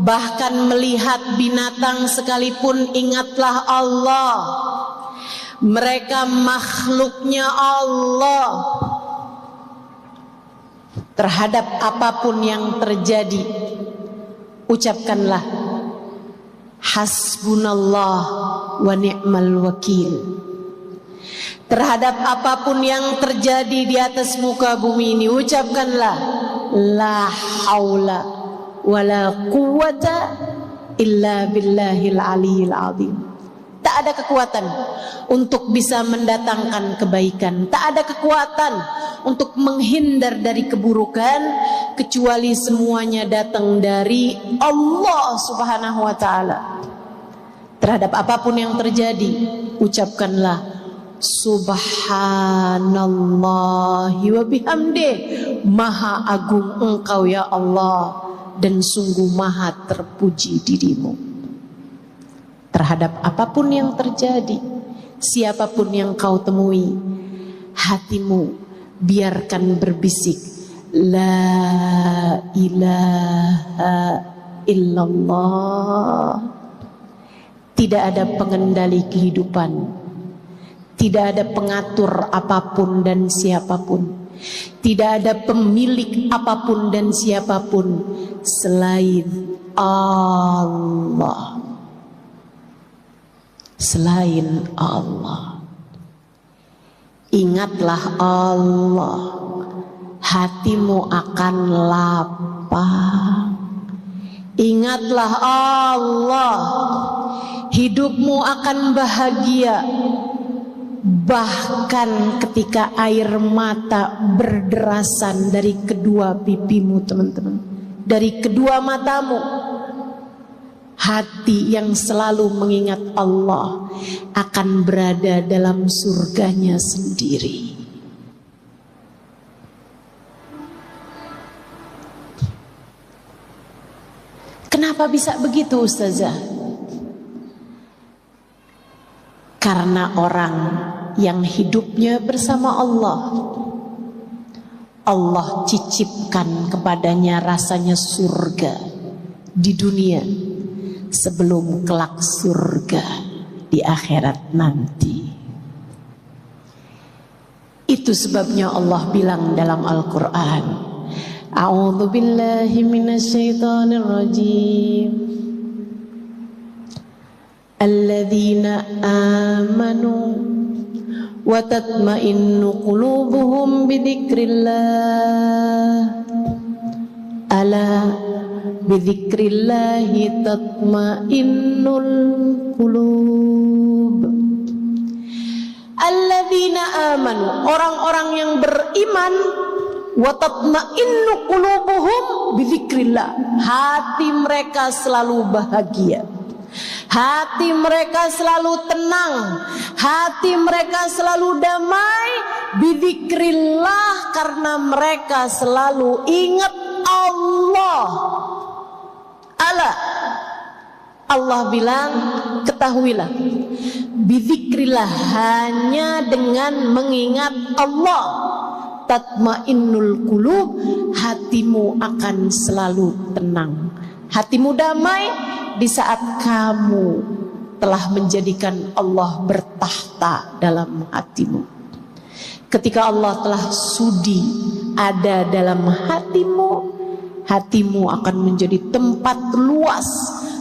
S1: Bahkan melihat binatang sekalipun ingatlah Allah. Mereka makhluknya Allah. Terhadap apapun yang terjadi, ucapkanlah hasbunallah wa ni'mal wakil. Terhadap apapun yang terjadi di atas muka bumi ini, ucapkanlah la haula wa la quwata illa billahil aliyil azim. Tak Tak ada kekuatan untuk bisa mendatangkan kebaikan. Tak ada kekuatan untuk menghindar dari keburukan, kecuali semuanya datang dari Allah Subhanahu wa ta'ala. Terhadap apapun yang terjadi, ucapkanlah Subhanallahi wa bihamdih. Maha agung Engkau ya Allah, dan sungguh maha terpuji dirimu. Terhadap apapun yang terjadi, siapapun yang kau temui, hatimu biarkan berbisik La ilaha illallah. Tidak ada pengendali kehidupan, tidak ada pengatur apapun dan siapapun, tidak ada pemilik apapun dan siapapun selain Allah. Selain Allah. Ingatlah Allah, hatimu akan lapang. Ingatlah Allah, hidupmu akan bahagia. Bahkan ketika air mata berderasan dari kedua pipimu, teman-teman, dari kedua matamu, hati yang selalu mengingat Allah akan berada dalam surganya sendiri. Kenapa bisa begitu, Ustazah? Karena orang yang hidupnya bersama Allah, Allah cicipkan kepadanya rasanya surga di dunia sebelum kelak surga di akhirat nanti. Itu sebabnya Allah bilang dalam Al-Quran, A'udzu billahi minasyaitonir rajim. Alladzina amanu wa tatma'innu qulubuhum bidzikrillah. Ala bidzikrillahi tatma'innul qulub. Alladzina amanu, orang-orang yang beriman, wa tatma'innu qulubuhum bidzikrillah, hati mereka selalu bahagia, hati mereka selalu tenang, hati mereka selalu damai, bidzikrillah, karena mereka selalu ingat Allah. Allah bilang, ketahuilah, bidzikrillah, hanya dengan mengingat Allah, tatmainnul qulub, hatimu akan selalu tenang, hatimu damai di saat kamu telah menjadikan Allah bertahta dalam hatimu. Ketika Allah telah sudi ada dalam hatimu, hatimu akan menjadi tempat luas,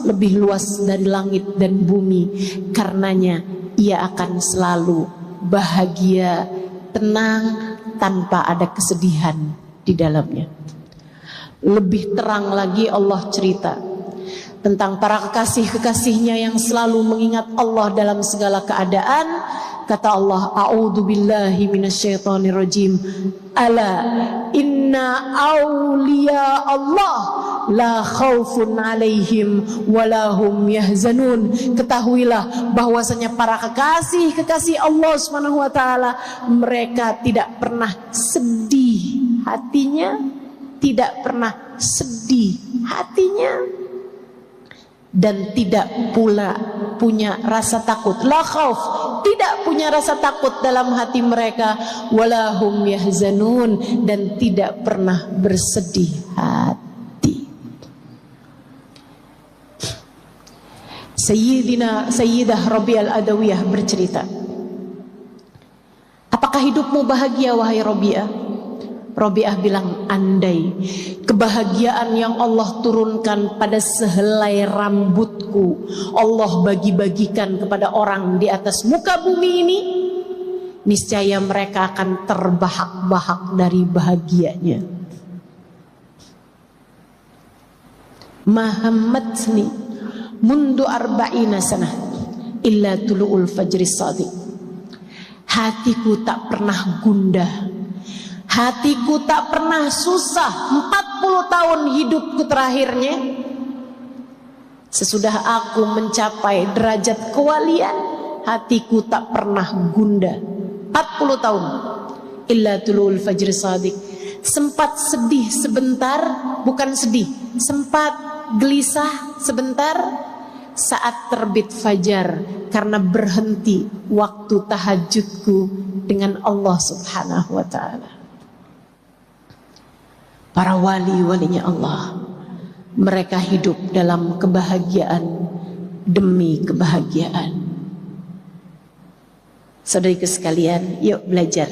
S1: lebih luas dari langit dan bumi. Karenanya ia akan selalu bahagia, tenang, tanpa ada kesedihan di dalamnya. Lebih terang lagi Allah cerita tentang para kekasih-kekasihnya yang selalu mengingat Allah dalam segala keadaan. Kata Allah, A'udzu billahi minasyaitonir rajim. Ala inna awliya Allah la khaufun alaihim walahum yahzanun. Ketahuilah bahwasanya para kekasih-kekasih Allah Subhanahu wa taala, mereka tidak pernah sedih hatinya, tidak pernah sedih hatinya, dan tidak pula punya rasa takut. La khauf, tidak punya rasa takut dalam hati mereka. Walahum yahzanun, dan tidak pernah bersedih hati. Sayyidah Rabi'ah Adawiyah bercerita, apakah hidupmu bahagia wahai Rabi'ah? Rabi'ah bilang, andai kebahagiaan yang Allah turunkan pada sehelai rambutku Allah bagi-bagikan kepada orang di atas muka bumi ini, niscaya mereka akan terbahak-bahak dari bahagianya. Muhammadni mundu arba'ina sanah, illa tulu'ul fajri shadiq. Hatiku tak pernah gundah, hatiku tak pernah susah 40 tahun hidupku terakhirnya. Sesudah aku mencapai derajat kewalian, hatiku tak pernah gundah 40 tahun illa tulu'ul fajri shadiq. Sempat sedih sebentar, bukan sedih, sempat gelisah sebentar saat terbit fajar, karena berhenti waktu tahajudku dengan Allah Subhanahu wa ta'ala. Para wali-walinya Allah, mereka hidup dalam kebahagiaan demi kebahagiaan. Saudariku sekalian, yuk belajar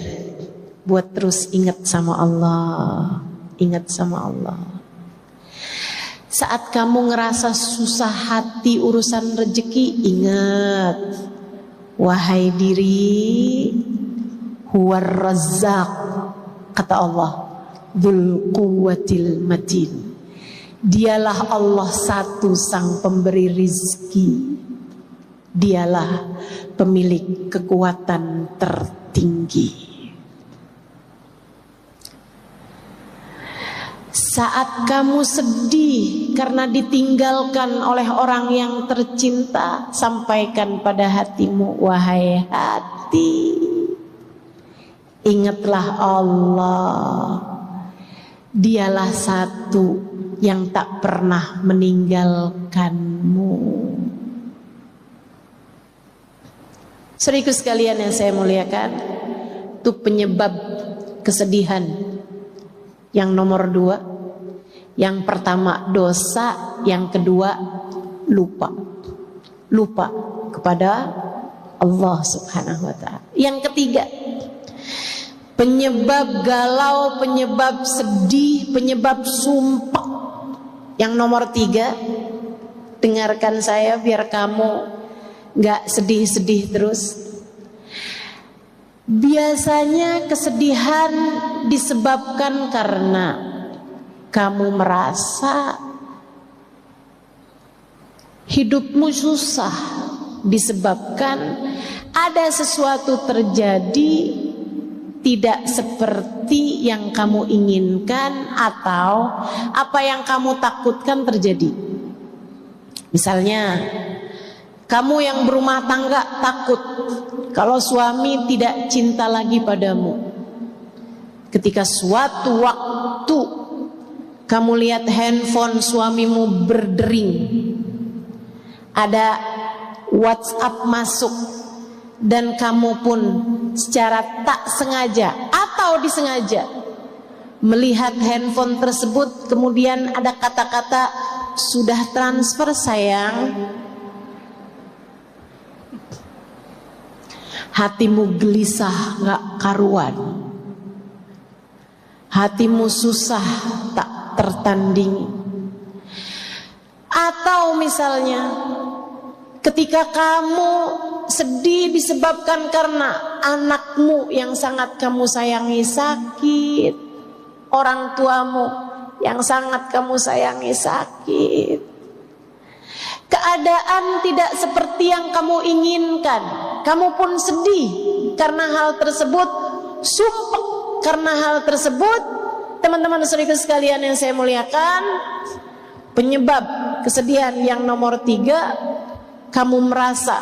S1: buat terus ingat sama Allah, ingat sama Allah. Saat kamu ngerasa susah hati urusan rezeki, ingat, wahai diri, huwar razzaq, kata Allah, dzul quwwatil matin. Dialah Allah satu sang pemberi rizki, dialah pemilik kekuatan tertinggi. Saat kamu sedih karena ditinggalkan oleh orang yang tercinta, sampaikan pada hatimu, wahai hati, ingatlah Allah, dialah satu yang tak pernah meninggalkanmu. Saudaraku sekalian yang saya muliakan, itu penyebab kesedihan yang nomor 2. Yang pertama dosa, yang kedua lupa. Lupa kepada Allah Subhanahu wa ta'ala. Yang ketiga, penyebab galau, penyebab sedih, penyebab sumpah. Yang nomor 3, dengarkan saya biar kamu gak sedih-sedih terus. Biasanya kesedihan disebabkan karena kamu merasa hidupmu susah, disebabkan ada sesuatu terjadi tidak seperti yang kamu inginkan atau apa yang kamu takutkan terjadi. Misalnya, kamu yang berumah tangga takut kalau suami tidak cinta lagi padamu. Ketika suatu waktu kamu lihat handphone suamimu berdering, ada WhatsApp masuk, dan kamu pun secara tak sengaja atau disengaja melihat handphone tersebut, kemudian ada kata-kata, sudah transfer sayang. Hatimu gelisah gak karuan, hatimu susah tak tertandingi. Atau misalnya ketika kamu sedih disebabkan karena anakmu yang sangat kamu sayangi sakit, orang tuamu yang sangat kamu sayangi sakit, keadaan tidak seperti yang kamu inginkan, kamu pun sedih karena hal tersebut, sumpah karena hal tersebut. Teman-teman saudara sekalian yang saya muliakan, penyebab kesedihan yang nomor 3, kamu merasa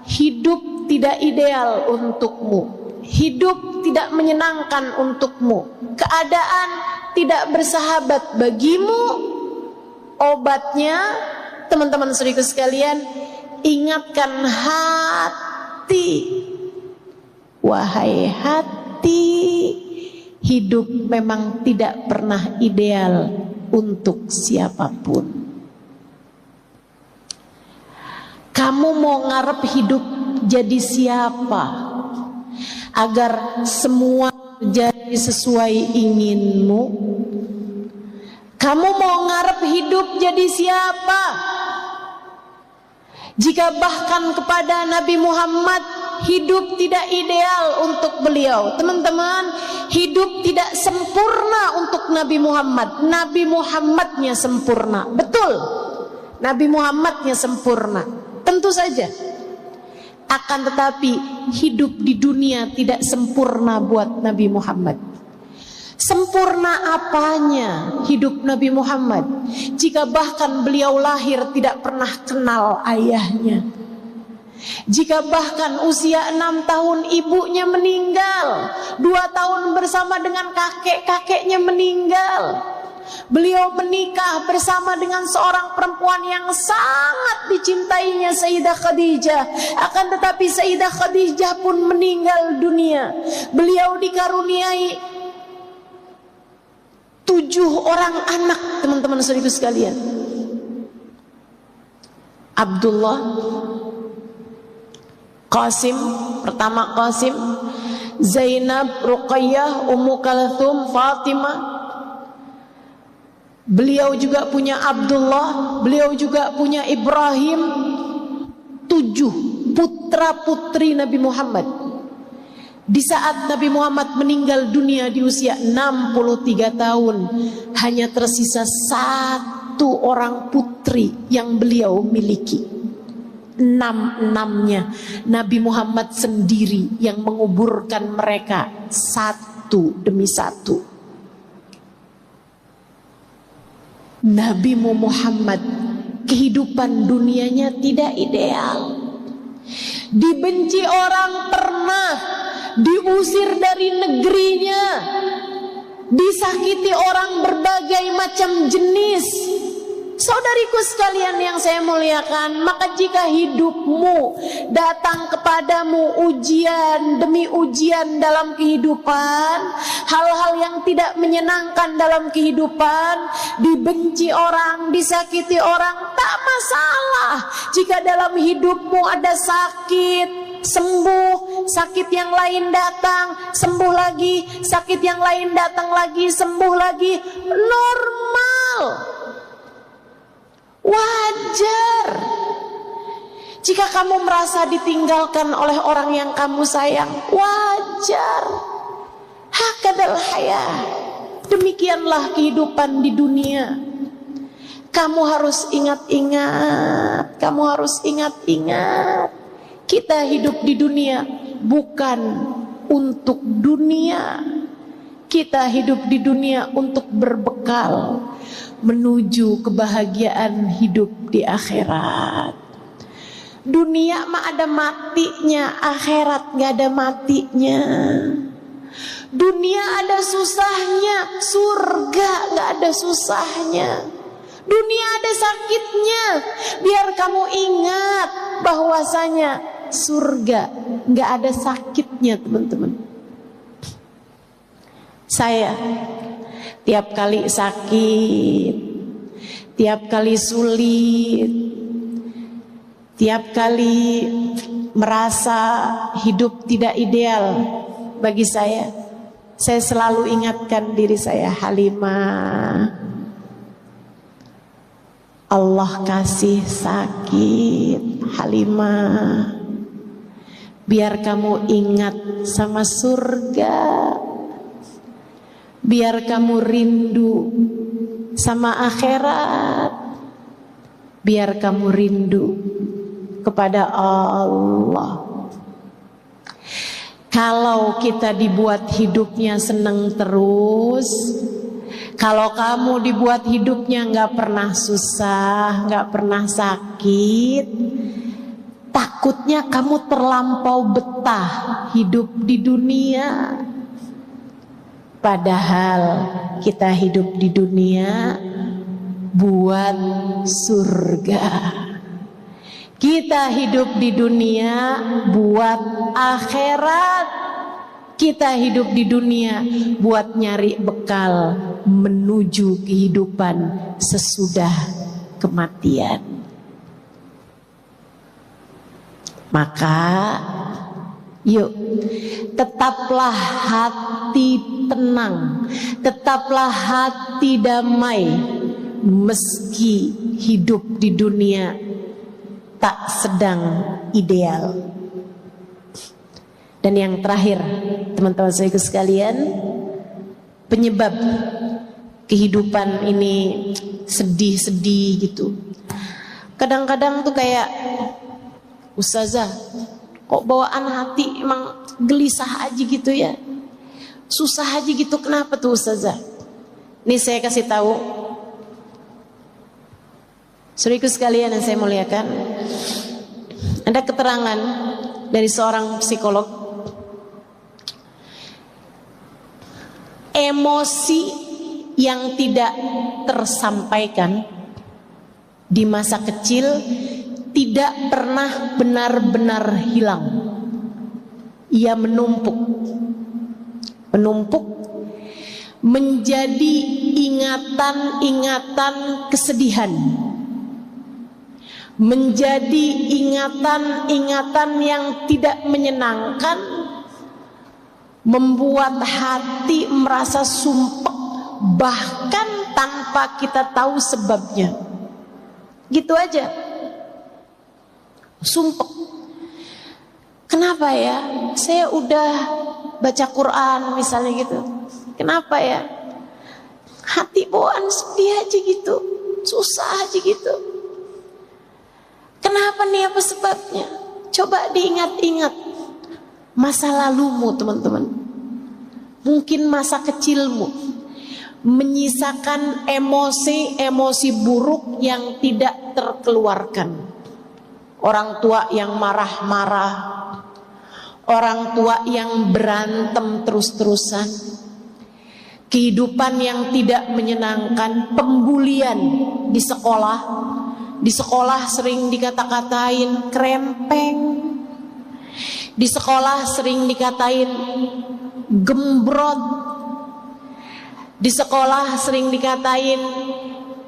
S1: hidup tidak ideal untukmu, hidup tidak menyenangkan untukmu, keadaan tidak bersahabat bagimu. Obatnya, teman-teman saudara sekalian, ingatkan hati, wahai hati, hidup memang tidak pernah ideal untuk siapapun. Kamu mau ngarep hidup jadi siapa agar semua jadi sesuai inginmu? Kamu mau ngarep hidup jadi siapa jika bahkan kepada Nabi Muhammad hidup tidak ideal untuk beliau? Teman-teman, hidup tidak sempurna untuk Nabi Muhammad. Nabi Muhammadnya sempurna, betul, Nabi Muhammadnya sempurna, tentu saja. Akan tetapi hidup di dunia tidak sempurna buat Nabi Muhammad. Sempurna apanya hidup Nabi Muhammad jika bahkan beliau lahir tidak pernah kenal ayahnya? Jika bahkan usia 6 tahun ibunya meninggal, 2 tahun bersama dengan kakek-kakeknya meninggal. Beliau menikah bersama dengan seorang perempuan yang sangat dicintainya, Sayyidah Khadijah. Akan tetapi Sayyidah Khadijah pun meninggal dunia. Beliau dikaruniai 7 orang anak, teman-teman saudaraku sekalian. Abdullah, Qasim, pertama Qasim, Zainab, Ruqayyah, Ummu Kalthum, Fatimah. Beliau juga punya Abdullah, beliau juga punya Ibrahim. 7 putra putri Nabi Muhammad. Di saat Nabi Muhammad meninggal dunia di usia 63 tahun, hanya tersisa 1 orang putri yang beliau miliki. 6-6-nya Nabi Muhammad sendiri yang menguburkan mereka satu demi satu. Nabi Muhammad kehidupan dunianya tidak ideal. Dibenci orang pernah, diusir dari negerinya, disakiti orang berbagai macam jenis. Saudariku sekalian yang saya muliakan, maka jika hidupmu datang kepadamu ujian demi ujian dalam kehidupan, hal-hal yang tidak menyenangkan dalam kehidupan, dibenci orang, disakiti orang, tak masalah. Jika dalam hidupmu ada sakit, sembuh, sakit yang lain datang, sembuh lagi, sakit yang lain datang lagi, sembuh lagi, normal. Wajar. Jika kamu merasa ditinggalkan oleh orang yang kamu sayang, wajar. Hakadal hayah. Demikianlah kehidupan di dunia. Kamu harus ingat-ingat, kamu harus ingat-ingat. Kita hidup di dunia bukan untuk dunia. Kita hidup di dunia untuk berbekal menuju kebahagiaan hidup di akhirat. Dunia mah ada matinya, akhirat gak ada matinya. Dunia ada susahnya, surga gak ada susahnya. Dunia ada sakitnya, biar kamu ingat bahwasanya surga gak ada sakitnya, teman-teman. Saya tiap kali sakit, tiap kali sulit, tiap kali merasa hidup tidak ideal bagi saya selalu ingatkan diri saya, Halimah, Allah kasih sakit, Halimah, biar kamu ingat sama surga, biar kamu rindu sama akhirat, biar kamu rindu kepada Allah. Kalau kita dibuat hidupnya seneng terus, kalau kamu dibuat hidupnya gak pernah susah, gak pernah sakit, takutnya kamu terlampau betah hidup di dunia. Padahal kita hidup di dunia buat surga. Kita hidup di dunia buat akhirat. Kita hidup di dunia buat nyari bekal menuju kehidupan sesudah kematian. Maka yuk, tetaplah hati tenang, tetaplah hati damai, meski hidup di dunia tak sedang ideal. Dan yang terakhir, teman-teman saya sekalian, penyebab kehidupan ini sedih-sedih gitu. Kadang-kadang tuh kayak, ustazah, Kok bawaan hati emang gelisah aja gitu ya, susah aja gitu. Kenapa tuh Ustazah? Nih saya kasih tahu, saudaraku sekalian yang saya muliakan, ada keterangan dari seorang psikolog. Emosi yang tidak tersampaikan di masa kecil tidak pernah benar-benar hilang. Ia menumpuk menjadi ingatan-ingatan kesedihan, menjadi ingatan-ingatan yang tidak menyenangkan, membuat hati merasa sumpek bahkan tanpa kita tahu sebabnya. Gitu aja, sumpek. Kenapa ya? Saya udah baca Quran misalnya gitu, kenapa ya? Hati bawaan sedih aja gitu, susah aja gitu. Kenapa nih, apa sebabnya? Coba diingat-ingat masa lalumu teman-teman. Mungkin masa kecilmu menyisakan emosi-emosi buruk yang tidak terkeluarkan. Orang tua yang marah-marah, orang tua yang berantem terus-terusan, kehidupan yang tidak menyenangkan, pembulian di sekolah. Di sekolah sering dikata-katain krempeng, di sekolah sering dikatain gembrot, di sekolah sering dikatain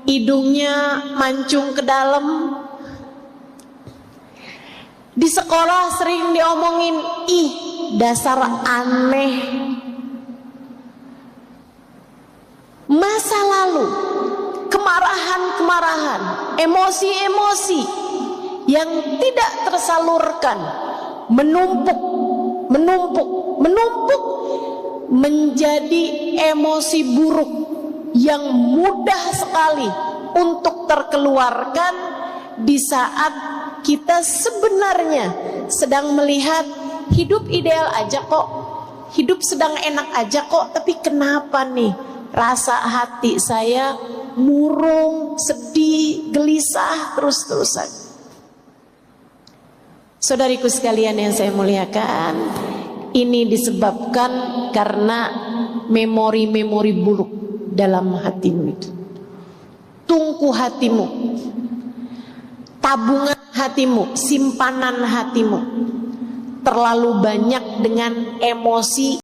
S1: hidungnya mancung ke dalam, di sekolah sering diomongin, ih dasar aneh. Masa lalu, kemarahan-kemarahan, emosi-emosi yang tidak tersalurkan menumpuk menjadi emosi buruk yang mudah sekali untuk terkeluarkan di saat kita sebenarnya sedang melihat hidup ideal aja kok, hidup sedang enak aja kok, tapi kenapa nih rasa hati saya murung, sedih, gelisah terus-terusan. Saudariku sekalian yang saya muliakan, ini disebabkan karena memori-memori buruk dalam hatimu itu. Tungku hatimu, tabungan hatimu, simpanan hatimu terlalu banyak dengan emosi